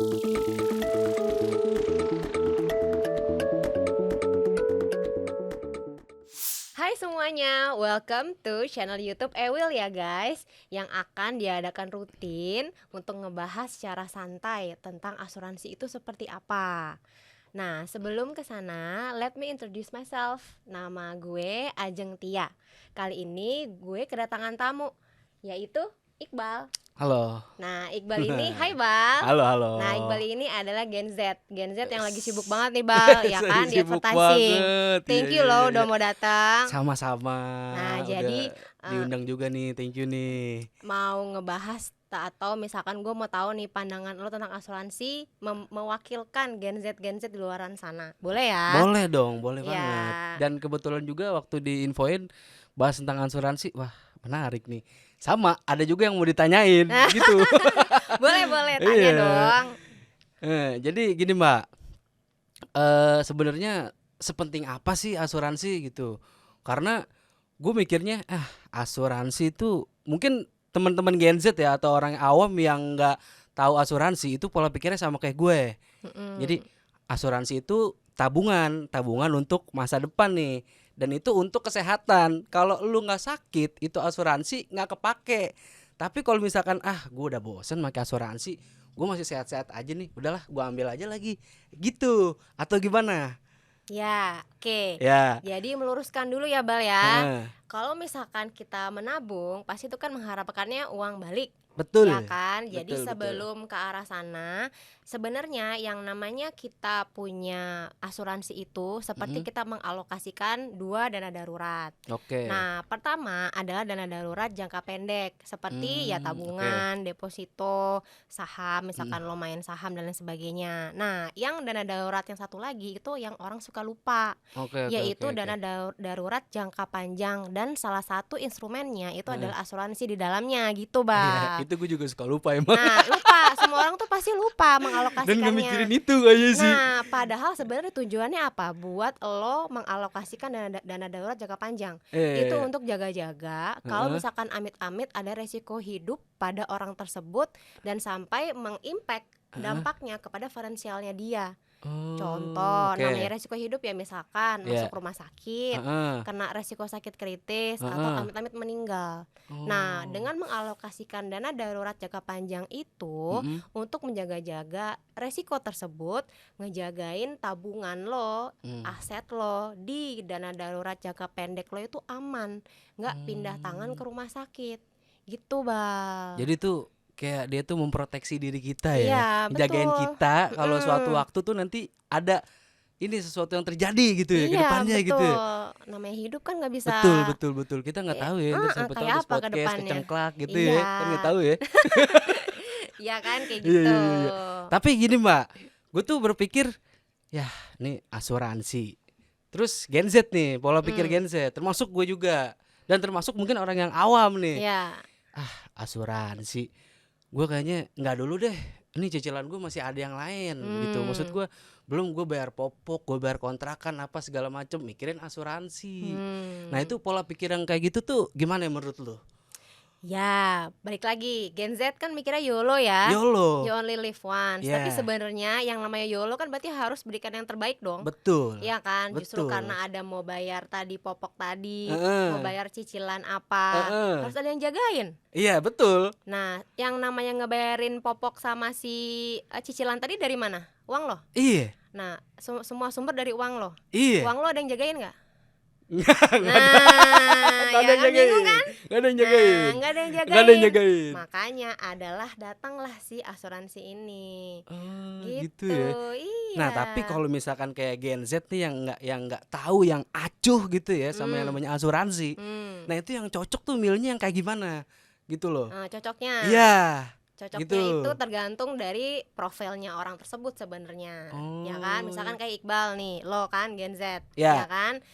Hai semuanya, welcome to channel YouTube Ewil ya guys, yang akan diadakan rutin untuk ngebahas secara santai tentang asuransi itu seperti apa. Nah, sebelum ke sana, let me introduce myself. Nama gue Ajeng Tia. Kali ini gue kedatangan tamu, yaitu Iqbal. Halo. Nah, Iqbal ini, hai Bal. Halo, halo. Nah, Iqbal ini adalah Gen Z yang lagi sibuk banget nih Bal, ya kan, di Sibuk advertising. banget. Thank Iya, you iya, loh iya. udah mau datang. Sama-sama. Nah, Udah jadi diundang juga nih, thank you nih. mau ngebahas atau misalkan gue mau tahu nih pandangan lo tentang asuransi mewakilkan Gen Z di luaran sana. Boleh ya? Boleh dong, boleh Ya. banget. Dan kebetulan juga waktu diinfoin bahas tentang asuransi, wah menarik nih. Sama, ada juga yang mau ditanyain gitu. Boleh tanya Iya. dong. Jadi gini Mbak, sebenarnya sepenting apa sih asuransi gitu? Karena gue mikirnya asuransi itu mungkin teman-teman Gen Z ya atau orang awam yang nggak tahu asuransi itu pola pikirnya sama kayak gue. Jadi asuransi itu tabungan untuk masa depan nih, dan itu untuk kesehatan. Kalau lu nggak sakit itu asuransi nggak kepake. Tapi kalau misalkan gue udah bosen pakai asuransi, gue masih sehat-sehat aja nih, udahlah gue ambil aja lagi gitu, atau gimana? Ya, oke. Ya. Jadi meluruskan dulu ya Bal ya. Heeh. Kalau misalkan kita menabung, pasti itu kan mengharapkannya uang balik. Betul. Ya kan? Jadi Betul. sebelum ke arah sana, sebenarnya yang namanya kita punya asuransi itu seperti kita mengalokasikan 2 dana darurat. Oke. Nah, pertama adalah dana darurat jangka pendek seperti ya tabungan, deposito, saham, misalkan lo main saham dan lain sebagainya. Nah, yang dana darurat yang satu lagi itu yang orang suka lupa, Oke. yaitu dana darurat jangka panjang, dan salah satu instrumennya itu adalah asuransi di dalamnya gitu, Iya, Bang. itu gue juga suka lupa emang. Nah, lupa, semua orang tuh pasti lupa Dan mengalokasikannya. gak mikirin itu kayaknya sih. Nah, padahal sebenarnya tujuannya apa? Buat lo mengalokasikan dana darurat jangka panjang. Itu untuk jaga-jaga kalau misalkan amit-amit ada resiko hidup pada orang tersebut dan sampai mengimpact dampaknya kepada finansialnya dia. Contoh, namanya resiko hidup ya misalkan masuk rumah sakit, kena resiko sakit kritis, atau amit-amit meninggal. Nah, dengan mengalokasikan dana darurat jangka panjang itu untuk menjaga-jaga resiko tersebut, ngejagain tabungan lo, aset lo di dana darurat jangka pendek lo itu aman, nggak pindah tangan ke rumah sakit. Gitu, Bang. Jadi tuh kayak dia tuh memproteksi diri kita ya, Iya, jagain betul. kita kalau suatu waktu tuh nanti ada ini sesuatu yang terjadi gitu ya ke depannya betul. gitu ya. Namanya hidup kan nggak bisa. Betul. Kita nggak tahu ya, ntar siapa tahu kayak habis apa ke podcast depannya. kecengklak gitu Iya. ya, kan nggak tahu ya. Iya kan kayak gitu. Iya. Tapi gini Mbak, gue tuh berpikir ya nih asuransi, terus Gen Z nih, pola pikir Gen Z, termasuk gue juga, dan termasuk mungkin orang yang awam nih. Iya. Asuransi, gue kayaknya nggak dulu deh, ini cicilan gue masih ada yang lain gitu. Maksud gue belum gue bayar popok, gue bayar kontrakan apa segala macem, mikirin asuransi. Nah itu pola pikir yang kayak gitu tuh gimana ya menurut lo? Ya, balik lagi, Gen Z kan mikirnya YOLO ya. YOLO. You only live once. Yeah. Tapi sebenarnya yang namanya YOLO kan berarti harus berikan yang terbaik dong. Betul. Iya kan? Justru Betul. karena ada mau bayar tadi popok tadi, mau bayar cicilan apa, harus ada yang jagain. Iya, betul. Nah, yang namanya ngebayarin popok sama si cicilan tadi dari mana? Uang lo. Iya. Nah, semua sumber dari uang lo. Iya. Uang lo ada yang jagain nggak? Nggak ada yang jagain. Nggak ada yang jagain. Nggak ada yang Nggak ada yang jagain. Makanya datanglah si asuransi ini. Gitu ya. Iya. Nah, tapi kalau misalkan kayak Gen Z nih yang nggak tahu, yang acuh gitu ya sama yang namanya asuransi. Nah, itu yang cocok tuh milihnya yang kayak gimana? Gitu loh. Cocoknya. Iya. Cocoknya gitu. itu tergantung dari profilnya orang tersebut sebenarnya. Ya kan? Misalkan kayak Iqbal nih, lo kan Gen Z, ya kan?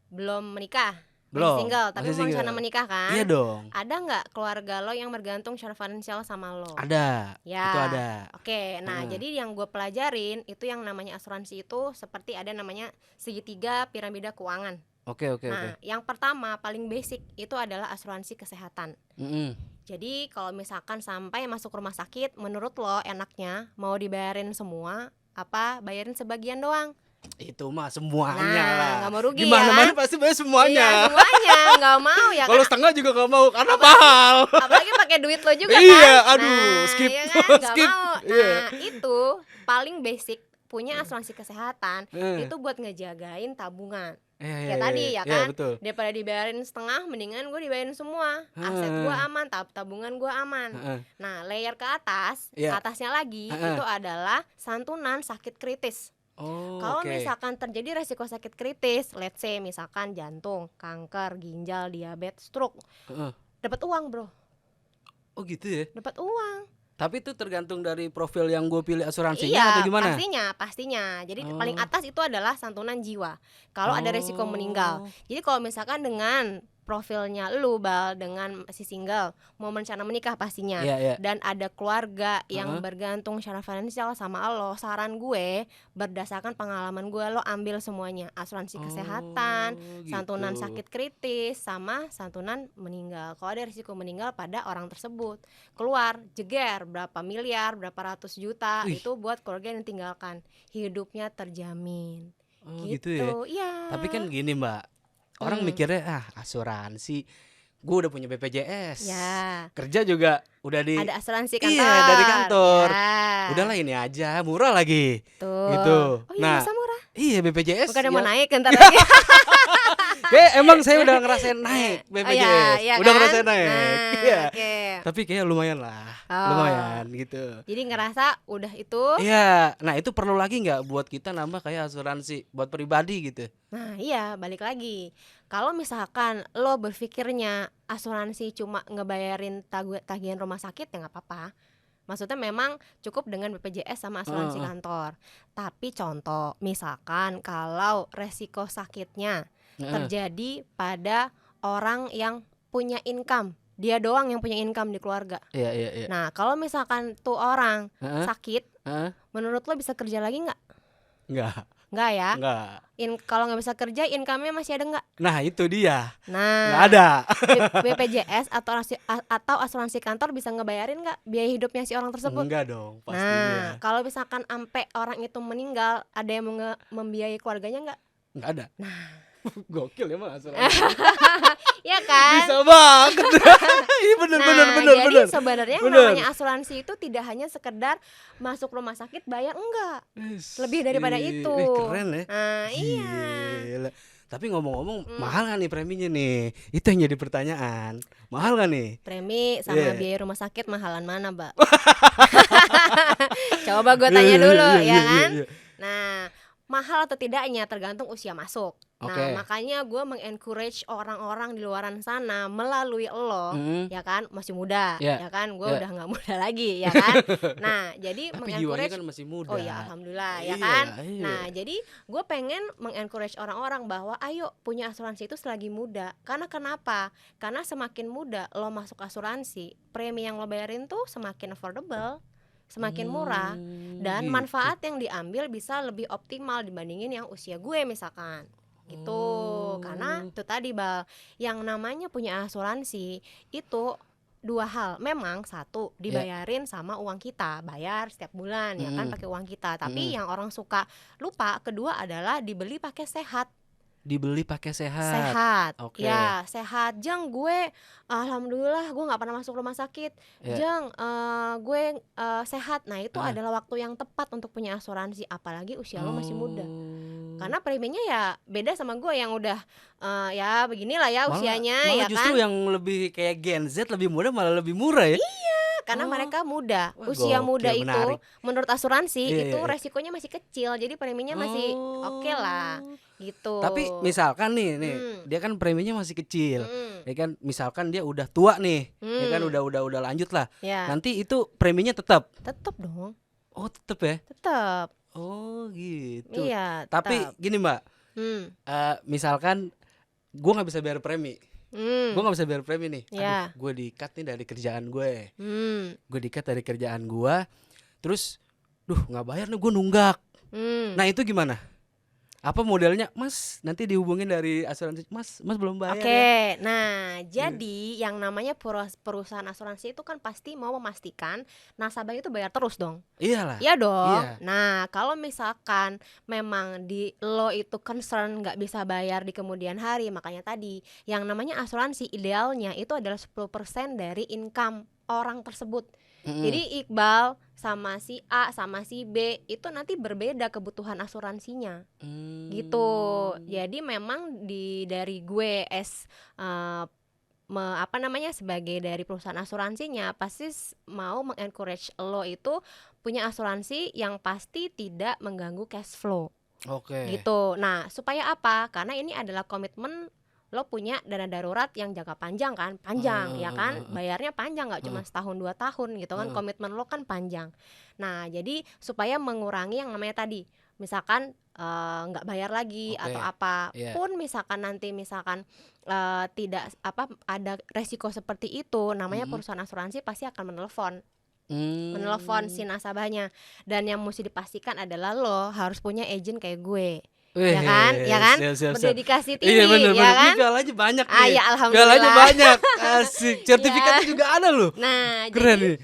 Belum menikah, belum, single, tapi mau rencana menikah kan? Iya dong. Ada nggak keluarga lo yang bergantung secara finansial sama lo? Ada. Ya. Itu ada. Oke, nah jadi yang gue pelajarin itu yang namanya asuransi itu seperti ada namanya segitiga piramida keuangan. Oke. Nah, yang pertama paling basic itu adalah asuransi kesehatan. Jadi kalau misalkan sampai masuk rumah sakit, menurut lo enaknya mau dibayarin semua apa bayarin sebagian doang? Itu mah semuanya Nah, lah. nggak mau rugi Gimana ya mana kan? pasti bayar Iya semuanya. semuanya nggak mau ya Kalau kan? setengah juga gak mau karena mahal. Apalagi pakai duit lo juga Iya, kan? aduh, Nah, skip, ya kan nggak skip. mau. Iya. Nah itu paling basic punya asuransi kesehatan Eh, itu buat ngejagain tabungan. iya, iya, Kayak iya, tadi ya iya, kan, betul. daripada dibayarin setengah, mendingan gue dibayarin semua. Aset gue Heeh, aman, tabungan gue aman. heeh, Nah, layer ke atas, iya, atasnya lagi heeh. itu adalah santunan sakit kritis. Oh, Kalau oke. misalkan terjadi resiko sakit kritis, let's say misalkan jantung, kanker, ginjal, diabetes, stroke, Heeh. dapat uang bro, Oh gitu ya. dapat uang. Tapi itu tergantung dari profil yang gue pilih asuransinya atau Iya, gimana? pastinya. Jadi paling Oh, atas itu adalah santunan jiwa. Kalau ada resiko meninggal. oh, Jadi kalau misalkan dengan profilnya lu Bal dengan masih single, mau merencana menikah pastinya iya, iya. dan ada keluarga yang Heeh. bergantung secara finansial sama lo, saran gue berdasarkan pengalaman gue lo ambil semuanya. Asuransi kesehatan, Oh, santunan gitu. sakit kritis sama santunan meninggal. Kalau ada risiko meninggal pada orang tersebut, keluar jeger berapa miliar, berapa ratus juta Wih, itu buat keluarga yang ditinggalkan. Hidupnya terjamin. oh gitu ya. Gitu. Iya. Tapi kan gini Mbak, orang Hmm. mikirnya asuransi, gue udah punya BPJS, Ya. kerja juga udah di, Ada asuransi kantor. iya dari kantor, Ya. udahlah ini aja murah lagi, Tuh. gitu. Oh iya Nah, masa murah? iya BPJS Bukan mau yang, naik ntar lagi. kayak emang saya udah ngerasain naik Oh BPJS, iya, iya udah kan? ngerasain naik, Nah, iya. oke. Tapi kayak lumayan lah, Oh. lumayan gitu. Jadi ngerasa udah itu. Iya, nah itu perlu lagi nggak buat kita nambah kayak asuransi buat pribadi gitu? Nah iya balik lagi. Kalau misalkan lo berpikirnya asuransi cuma ngebayarin tagihan rumah sakit ya nggak apa-apa. Maksudnya memang cukup dengan BPJS sama asuransi Heeh, kantor. Tapi contoh misalkan kalau resiko sakitnya heeh, terjadi pada orang yang punya income, dia doang yang punya income di keluarga. iya, iya, iya, Nah kalau misalkan tuh orang heeh, sakit, heeh, menurut lo bisa kerja lagi nggak? nggak, Nggak ya. nggak. Kalau nggak bisa kerja, income-nya masih ada nggak? Nah itu dia, nggak Nah, ada. BPJS atau asuransi kantor bisa ngebayarin nggak biaya hidupnya si orang tersebut? Enggak dong, Nah, pastinya. kalau misalkan ampe orang itu meninggal, ada yang membiayai keluarganya nggak? Enggak ada. Nah, Gokil emang asuransi. ya kan? Bisa banget. Iya bener, bener, Nah, bener, jadi bener. sebenarnya yang Bener. namanya asuransi itu tidak hanya sekedar masuk rumah sakit bayar, enggak. Lebih daripada itu. Keren ya. Nah, iya. Gila. Tapi ngomong-ngomong, Hmm. mahal gak nih preminya nih? Itu yang jadi pertanyaan. Mahal gak nih? Premi sama Iya. biaya rumah sakit mahalan mana, Mbak? Coba gue tanya Iya, dulu, iya, ya iya, kan? iya. Nah, mahal atau tidaknya tergantung usia masuk. Nah, Oke. makanya gue mengencourage orang-orang di luaran sana melalui lo, Mm, ya kan, masih muda, Iya, ya kan, gue iya. udah nggak muda lagi, ya kan. Nah, jadi Tapi jiwanya mengencourage. kan masih muda. Oh ya, alhamdulillah, ya Iya, kan. iya. Nah, jadi gue pengen mengencourage orang-orang bahwa ayo punya asuransi itu selagi muda. Karena kenapa? Karena semakin muda lo masuk asuransi, premi yang lo bayarin tuh semakin affordable, semakin murah, dan Gitu. manfaat yang diambil bisa lebih optimal dibandingin yang usia gue misalkan. Gitu. Karena itu tadi Bal, yang namanya punya asuransi itu dua hal. Memang satu dibayarin sama uang kita, bayar setiap bulan ya kan Mm, pakai uang kita. Tapi mm. yang orang suka lupa, kedua adalah dibeli pakai sehat. Dibeli pakai sehat. Sehat. Oke. Ya, sehat. Jang, gue alhamdulillah gue nggak pernah masuk rumah sakit. Ya. Jang, gue sehat. Nah, itu Ah. adalah waktu yang tepat untuk punya asuransi, apalagi usia lo masih muda. Oh. Karena preminya ya beda sama gue yang udah ya beginilah ya Malah, usianya malah ya justru kan. yang lebih kayak Gen Z lebih muda malah lebih murah ya. Karena Oh. mereka muda. Wah, Usia gokil, muda itu menarik. menurut asuransi Iya, itu iya, iya. resikonya masih kecil. Jadi preminya masih oke lah gitu. Tapi misalkan nih, Hmm. dia kan preminya masih kecil. Mm, Ya kan, misalkan dia udah tua nih. Ya kan mm, udah lanjut lah. ya Nanti itu preminya tetap. tetap dong, Oh, tetap ya. tetap. Oh, gitu. Iya, Tapi tetap. gini, Mbak. Misalkan gua nggak bisa bayar premi. Gue nggak bisa bayar premi nih. Ya. Aduh, gue di-cut nih dari kerjaan gue. Hmm, Gue di-cut dari kerjaan gue. Terus, nggak bayar nih, gue nunggak. hmm. Nah itu gimana? Apa modelnya, "Mas, nanti dihubungin dari asuransi, Mas belum bayar ya." Oke, nah Iya. jadi yang namanya perusahaan asuransi itu kan pasti mau memastikan nasabah itu bayar terus dong. Iyalah, Iya dong. iya. Nah, kalau misalkan memang lo itu concern nggak bisa bayar di kemudian hari, makanya tadi yang namanya asuransi idealnya itu adalah 10% dari income orang tersebut. Mhm. Jadi Iqbal sama si A sama si B itu nanti berbeda kebutuhan asuransinya gitu. Mmm. Jadi memang dari gue eh, sebagai dari perusahaan asuransinya pasti mau mengencourage lo itu punya asuransi yang pasti tidak mengganggu cash flow Oke. gitu. Nah, supaya apa? Karena ini adalah komitmen lo punya dana darurat yang jangka panjang kan, panjang ya kan, Heeh bayarnya panjang nggak cuma heeh setahun 2 tahun gitu kan, heeh. komitmen lo kan panjang. Nah, jadi supaya mengurangi yang namanya tadi, misalkan nggak bayar lagi atau Oke. apa Iya. pun, misalkan nanti misalkan tidak ada resiko seperti itu, namanya Mhm. perusahaan asuransi pasti akan menelepon si Mmm. nasabahnya, dan yang mesti dipastikan adalah lo harus punya agent kayak gue, ya kan, ya Wih, kan, siap siap siap. berdedikasi Iya, tinggi, bener ya bener, ini kan. pialanya banyak Ah nih, ya, pialanya alhamdulillah. banyak, asik, Ya. sertifikatnya juga ada loh, Nah, keren jadi nih.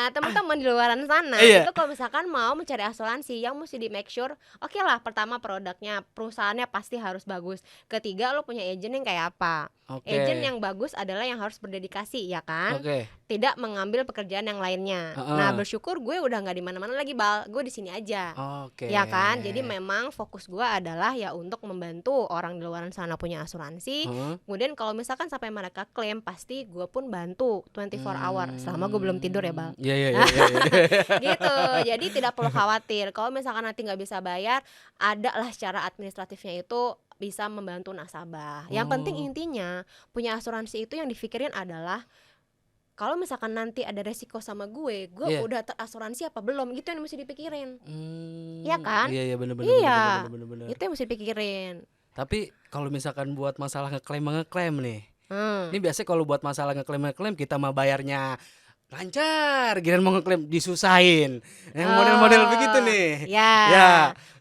teman-teman di luaran sana itu Iya. kalau misalkan mau mencari asuransi yang mesti di make sure, oke lah, pertama produknya, perusahaannya pasti harus bagus. Ketiga, lo punya agent yang kayak apa. Agent Oke yang bagus adalah yang harus berdedikasi, ya kan, oke. tidak mengambil pekerjaan yang lainnya. Nah, Heeh. bersyukur gue udah nggak di mana-mana lagi, Bal, gue di sini aja. Oke. Ya kan, jadi memang fokus gue adalah ya untuk membantu orang di luaran sana punya asuransi. Heeh. Kemudian kalau misalkan sampai mereka klaim, pasti gue pun bantu 24 hour selama gue belum tidur ya, Bal. Iya iya iya iya iya. Gitu, jadi tidak perlu khawatir kalau misalkan nanti nggak bisa bayar, ada lah secara administratifnya itu bisa membantu nasabah. Yang penting Oh. intinya punya asuransi itu yang dipikirin adalah kalau misalkan nanti ada resiko sama gue Iya. udah terasuransi apa belum, gitu yang mesti dipikirin. Iya Mmm. kan? Iya iya, bener bener bener bener bener Iya, bener bener. itu yang mesti dipikirin. Tapi kalau misalkan buat masalah ngeklaim nih, ini Hmm. biasanya kalau buat masalah ngeklaim kita mah bayarnya lancar, giliran mau ngeklaim disusahin, yang model-model begitu Oh, nih. ya. Ya,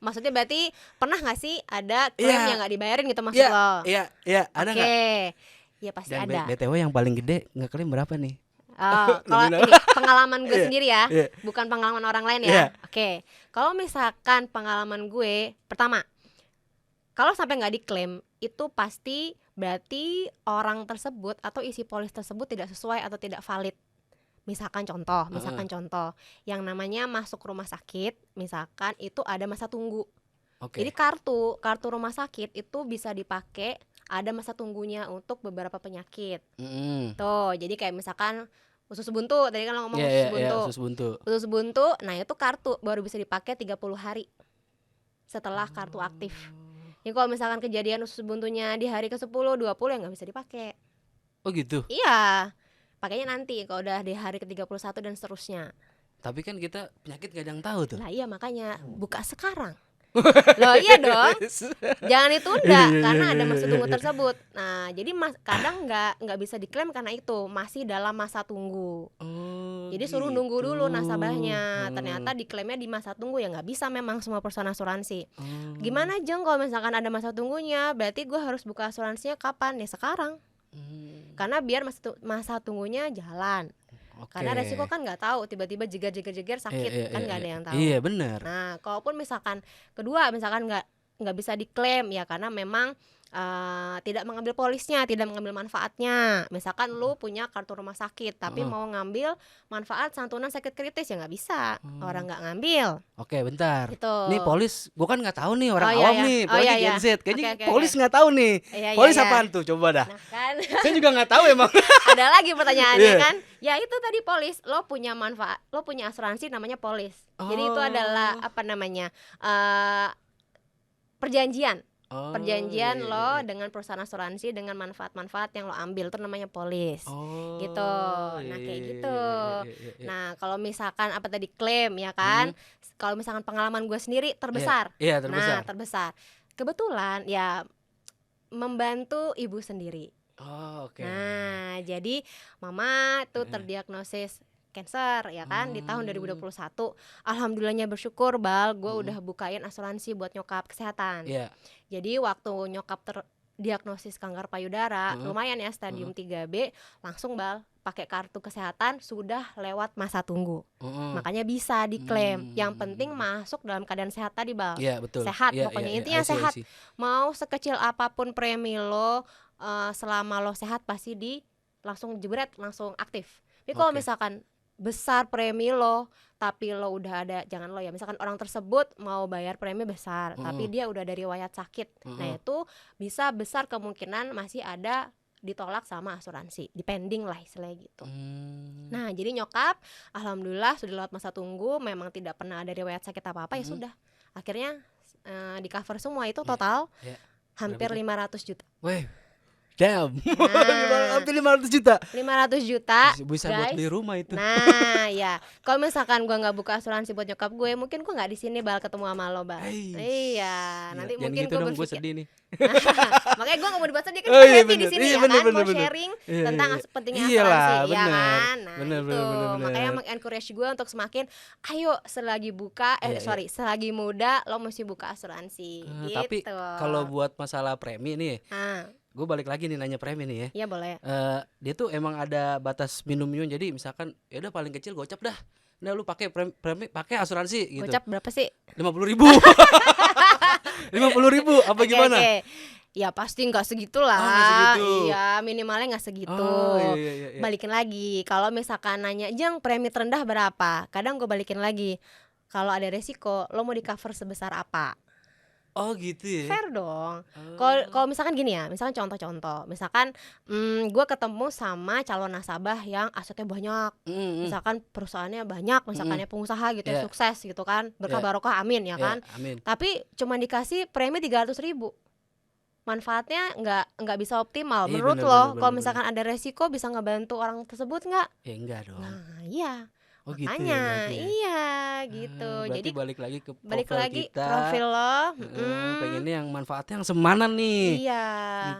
Maksudnya berarti pernah nggak sih ada klaim yang iya nggak dibayarin gitu maksud iya lo? iya iya, ada nggak? Oke, ya pasti Dan ada. BTW yang paling gede ngeklaim berapa nih? Oh, kalau Nominal. ini pengalaman gue Iya sendiri ya, iya bukan pengalaman orang lain iya. ya. Oke, kalau misalkan pengalaman gue, pertama, kalau sampai nggak diklaim, itu pasti berarti orang tersebut atau isi polis tersebut tidak sesuai atau tidak valid. Heeh. Misalkan contoh, yang namanya masuk rumah sakit, misalkan itu ada masa tunggu. Jadi Oke. kartu rumah sakit itu bisa dipakai, ada masa tunggunya untuk beberapa penyakit. Mhm. Tuh, jadi kayak misalkan usus buntu, tadi kan lo ngomong Iya usus iya iya, buntu. usus buntu. Usus buntu, nah itu kartu baru bisa dipakai 30 hari setelah kartu aktif. Oh. Jadi kalau misalkan kejadian usus buntunya di hari ke-10, 20 ya nggak bisa dipakai. Oh gitu? Iya, pakainya nanti kalau udah di hari ke-31 dan seterusnya. Tapi kan kita penyakit gak ada yang tahu tuh. Lah iya, makanya buka sekarang. Loh iya dong, jangan ditunda Iya iya karena iya ada iya masa iya tunggu iya. tersebut. Nah, jadi kadang nggak bisa diklaim karena itu masih dalam masa tunggu. Oh Jadi suruh nunggu gitu. dulu nasabahnya. Ternyata diklaimnya di masa tunggu, ya nggak bisa memang semua perusahaan asuransi. Oh. Gimana Jeng kalau misalkan ada masa tunggunya? Berarti gue harus buka asuransinya kapan? Ya sekarang. Mmm. Karena biar masa tunggunya jalan. Karena Oke. resiko kan nggak tahu, tiba-tiba jeger Iya iya sakit kan iya nggak iya. ada yang tahu. Iya bener. Nah, kalaupun misalkan kedua, misalkan nggak bisa diklaim ya karena memang tidak mengambil polisnya, tidak mengambil manfaatnya. Misalkan lu punya kartu rumah sakit tapi Heeh. mau ngambil manfaat santunan sakit kritis, ya nggak bisa, Oh. orang nggak ngambil Oke bentar. gitu. Nih polis, gua kan nggak tahu nih, Oh orang iya awam ya, nih, oh iya apalagi ya, Gen Z. oke Kayaknya oke polis oke, nggak tahu nih. iya iya Polis iya. apaan tuh? Coba dah. Nah kan, Saya juga nggak tahu emang. ada lagi pertanyaannya Iya. kan, ya itu tadi polis, lo punya manfaat, lo punya asuransi namanya polis. Jadi itu adalah Oh. apa namanya, eh perjanjian Oh, iya perjanjian iya iya lo iya. dengan perusahaan asuransi dengan manfaat-manfaat yang lo ambil, itu namanya polis gitu. Oh, iya Nah iya kayak iya gitu. iya iya iya iya iya. Nah kalau misalkan apa tadi klaim ya kan, Mhm. kalau misalkan pengalaman gue sendiri Iya terbesar. iya Nah terbesar. terbesar kebetulan ya membantu ibu sendiri. Oh, oke. Nah jadi mama tuh Heeh. terdiagnosis cancer ya kan di tahun 2021. Alhamdulillahnya bersyukur Bal, gue udah bukain asuransi buat nyokap kesehatan. Iya. Jadi waktu nyokap diagnosis kanker payudara, lumayan ya stadium 3B, langsung Bal pakai kartu kesehatan sudah lewat masa tunggu. Makanya bisa diklaim. Yang penting masuk dalam keadaan sehat tadi Bal. Iya, betul. Sehat Iya, pokoknya iya, intinya I see, I sehat. see. Mau sekecil apapun premi lo, selama lo sehat pasti langsung jebret, langsung aktif. Tapi kalau Oke. misalkan besar premi lo tapi lo udah ada, jangan lo ya, misalkan orang tersebut mau bayar premi besar tapi dia udah dari riwayat sakit, nah itu bisa besar kemungkinan masih ada ditolak sama asuransi, depending lah istilahnya gitu. Nah jadi nyokap alhamdulillah sudah lewat masa tunggu, memang tidak pernah ada riwayat sakit apa-apa, ya sudah akhirnya di cover semua itu total hampir 500 juta. Weh, damn. Nah, Hampir 500 juta. 500 juta Bisa buat guys. beli rumah itu. Nah ya, kalau misalkan gue nggak buka asuransi buat nyokap gue, mungkin gue nggak di sini Bal ketemu sama lo Bal. Iya, nanti Jangan mungkin gitu gue dong, gue berpikir. sedih nih. Makanya gue nggak mau dibahas sedih, kan Oh, kita iya, happy di bener. sini Iya, ya bener, kan, bener, mau bener. sharing Iya, tentang iya. pentingnya Iyalah, asuransi, ya bener. kan. Nah Bener, itu bener. makanya mengencourage gue untuk semakin, ayo selagi buka, selagi muda lo mesti buka asuransi. Gitu. Tapi kalau buat masalah premi nih, Ah, gue balik lagi nih nanya premi nih ya. iya boleh. Dia tuh emang ada batas minimumnya, jadi misalkan ya udah paling kecil gocap dah. Nah lu pakai premi, pakai asuransi gitu. Gocap berapa sih? 50.000. 50.000 apa gimana? Oke. Ya pasti nggak segitulah. Oh, nggak segitu. Iya, minimalnya nggak segitu. Oh, iya. Balikin lagi. Kalau misalkan nanya, Jeng, premi terendah berapa? Kadang gue balikin lagi. Kalau ada resiko, lo mau di cover sebesar apa? Oh gitu ya. Fair dong. Kalau misalkan gini ya, misalkan contoh-contoh. Misalkan gue ketemu sama calon nasabah yang asetnya banyak. Misalkan perusahaannya banyak, misalkannya pengusaha gitu ya, sukses gitu kan, berkah barokah, amin ya kan. Amin. Tapi cuma dikasih premi 300.000. Manfaatnya nggak bisa optimal. Iya, Menurut bener, lo, bener, kalau bener. misalkan ada resiko bisa ngebantu orang tersebut nggak? Ya enggak dong. Nah iya, Oh gitu ya makanya berarti ya. iya gitu. Berarti Jadi balik lagi ke balik profil lagi kita. profil lo. Pengennya yang manfaatnya yang semanan nih. Iya.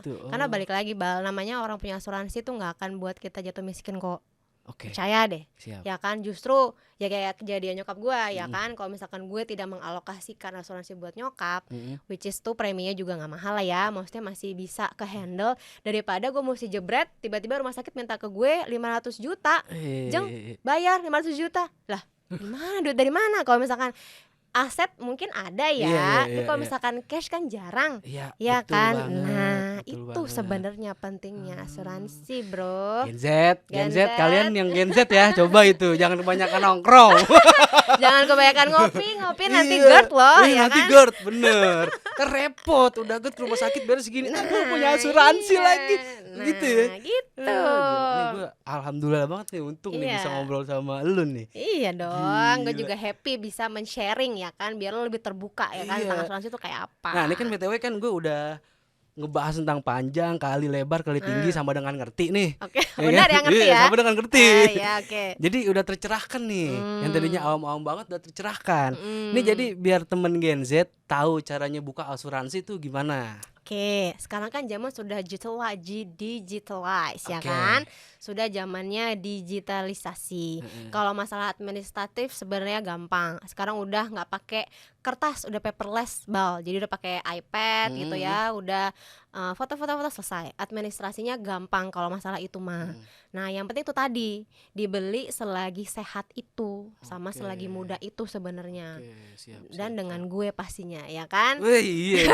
Gitu. Karena balik lagi Bal, namanya orang punya asuransi tuh nggak akan buat kita jatuh miskin kok. Oke. Percaya deh. Siap. Ya kan, justru ya kayak kejadian nyokap gue ya kan, kalau misalkan gue tidak mengalokasikan asuransi buat nyokap, which is tuh preminya juga nggak mahal lah ya, maksudnya masih bisa ke handle daripada gue mesti jebret tiba-tiba rumah sakit minta ke gue 500 juta, Jeng bayar 500 juta lah, gimana, duit dari mana? Kalau misalkan aset mungkin ada ya, tapi kalau misalkan cash kan jarang, Iya, ya betul kan. banget, Nah betul itu banget. sebenarnya pentingnya asuransi bro. Gen Z, kalian yang Gen Z ya, coba itu jangan kebanyakan nongkrong. Jangan kebanyakan ngopi nanti Iya. GERD loh, ya Nanti kan. GERD, bener. Kan repot, udah GERD ke rumah sakit baru segini, aduh punya asuransi Iya. lagi. Nah, Gitu ya. gitu. Nih gue alhamdulillah banget nih, untung nih Iya. bisa ngobrol sama lu nih. Iya dong, gue Gila. juga happy bisa men-sharing ya kan, biar lo lebih terbuka ya kan, Iya. tentang asuransi itu kayak apa. Nah ini kan BTW kan gue udah ngebahas tentang panjang, kali lebar, kali tinggi sama dengan ngerti nih. Oke, Ya benar kan? ya, ngerti Iya, ya. sama dengan ngerti. Ya oke. Jadi udah tercerahkan nih. Yang tadinya awam-awam banget udah tercerahkan. Ini jadi biar temen Gen Z tahu caranya buka asuransi tuh gimana. Oke, sekarang kan zaman sudah digitalize ya Oke. kan, sudah zamannya digitalisasi. Kalau masalah administratif sebenarnya gampang. Sekarang udah nggak pakai kertas, udah paperless Bal. Jadi udah pakai iPad gitu ya, udah foto-foto selesai. Administrasinya gampang kalau masalah itu mah. Nah, yang penting itu tadi, dibeli selagi sehat itu, sama Oke. selagi muda itu sebenarnya. Oke, siap. Dan dengan gue pastinya ya kan. Wih, iya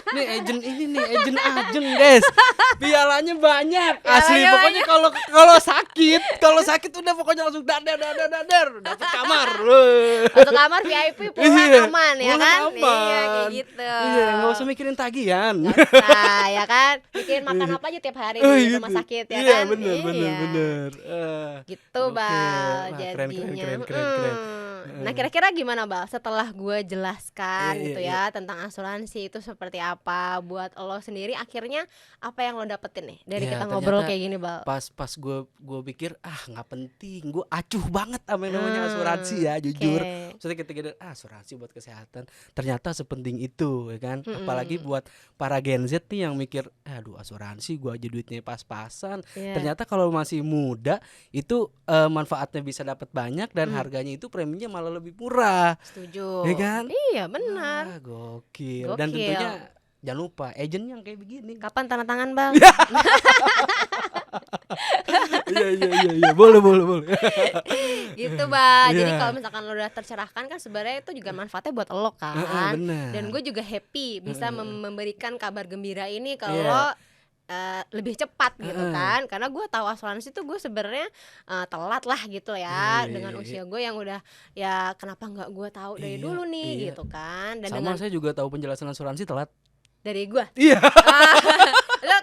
nih agent ini nih, agent Ajeng guys. Pialanya banyak. Asli Pialanya pokoknya kalau sakit udah pokoknya langsung dadar dapat kamar. Masuk kamar VIP pulang Iya, aman ya pulang kan. aman. Iya kayak gitu. Iya, enggak usah mikirin tagihan. Nggak usah, ya kan. Bikin makan apa aja tiap hari di rumah sakit ya Iya, kan. bener. Gitu Oke. Bal Wah, keren. jadinya. Nah kira-kira gimana Bal setelah gue jelaskan Iya, gitu ya tentang asuransi itu seperti apa buat lo sendiri, akhirnya apa yang lo dapetin nih dari Iya, kita ngobrol ternyata kayak gini Bal? Pas gue pikir nggak penting, gue acuh banget sama yang namanya asuransi ya, jujur. Oke. Maksudnya ketika asuransi buat kesehatan ternyata sepenting itu ya kan. Apalagi buat para Gen Z nih yang yang mikir, aduh asuransi gua aja duitnya pas-pasan. Iya. Ternyata kalau masih muda itu manfaatnya bisa dapat banyak dan harganya itu preminya malah lebih murah. Setuju. Ya kan? Iya benar. Wah, gokil. Dan tentunya jangan lupa agent yang kayak begini. Kapan tanda tangan, Bang? Iya, boleh. Gitu, Bang. Jadi Iya. kalau misalkan lo udah tercerahkan kan sebenarnya itu juga manfaatnya buat lo kan. Benar. Dan gue juga happy bisa memberikan kabar gembira ini ke Iya. lo lebih cepat gitu kan, karena gue tahu asuransi tuh gue sebenarnya telat lah gitu ya, dengan usia gue yang udah ya kenapa nggak gue tahu dari dulu nih gitu kan. Dan sama saya juga tahu penjelasan asuransi telat dari gue iya. lo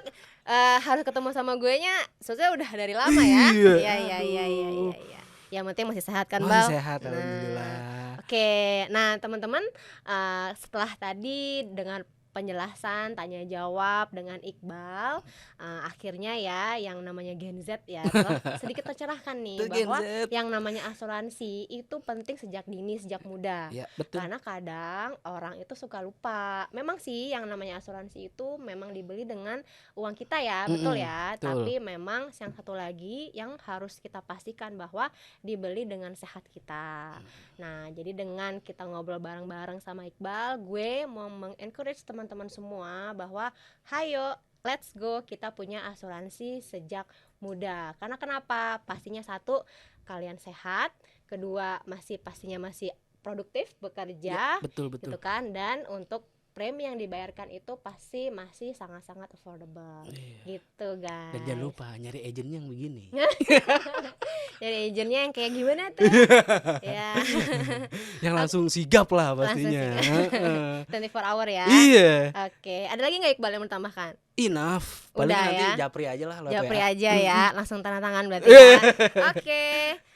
harus ketemu sama gue nya soalnya udah dari lama ya. Iya. Yang penting masih sehat kan, Bang? Masih sehat, alhamdulillah. Oke, nah teman-teman, setelah tadi dengan penjelasan tanya jawab dengan Iqbal, akhirnya ya yang namanya Gen Z ya sedikit tercerahkan nih bahwa yang namanya asuransi itu penting sejak dini, sejak muda. Ya, betul. Karena kadang orang itu suka lupa. Memang sih yang namanya asuransi itu memang dibeli dengan uang kita ya, betul ya. Betul. Tapi memang yang satu lagi yang harus kita pastikan bahwa dibeli dengan sehat kita. Nah, jadi dengan kita ngobrol bareng-bareng sama Iqbal, gue mau mengencourage teman-teman semua bahwa hayo let's go kita punya asuransi sejak muda. Karena kenapa? Pastinya satu, kalian sehat, kedua pastinya masih produktif bekerja. Ya, betul. Gitu kan, dan untuk premi yang dibayarkan itu pasti masih sangat-sangat affordable. Gitu guys. Dan jangan lupa nyari agent yang begini. Jadi agentnya yang kayak gimana tuh? Ya. Yang langsung sigap lah pastinya. 24 hour ya. Iya. Oke, ada lagi nggak Iqbal yang mau tambahkan? Enough. Paling Udah nanti ya. japri aja lah. Japri aja ya, langsung tanda tangan berarti ya.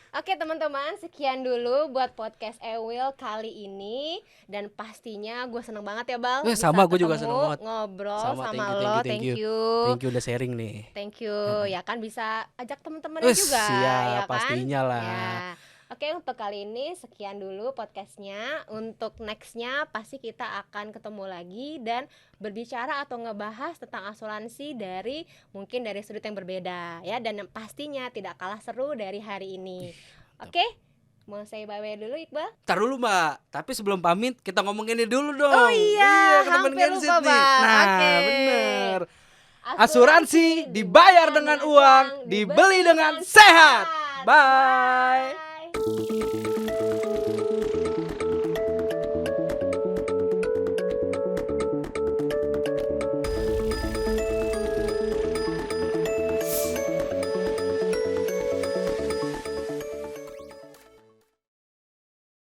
Oke teman-teman, sekian dulu buat podcast Ewil kali ini. Dan pastinya gue seneng banget ya Bal, sama, bisa gue juga ketemu, seneng banget ngobrol sama, sama thank lo. you. Thank you udah sharing nih. Thank you. Ya kan bisa ajak teman-temannya juga siap, ya kan? pastinya lah Ya. Oke, untuk kali ini sekian dulu podcastnya. Untuk nextnya pasti kita akan ketemu lagi dan berbicara atau ngebahas tentang asuransi dari mungkin dari sudut yang berbeda ya, dan yang pastinya tidak kalah seru dari hari ini. Oke, mau saya bye-bye dulu Iqbal? Tar dulu Mbak, tapi sebelum pamit kita ngomong ini dulu dong. Oh iya, ke temen hampir Gen Z lupa, nih. Bang. Nah, Oke. bener. Asuransi dibayar dengan uang, dibeli dengan sehat. Bye.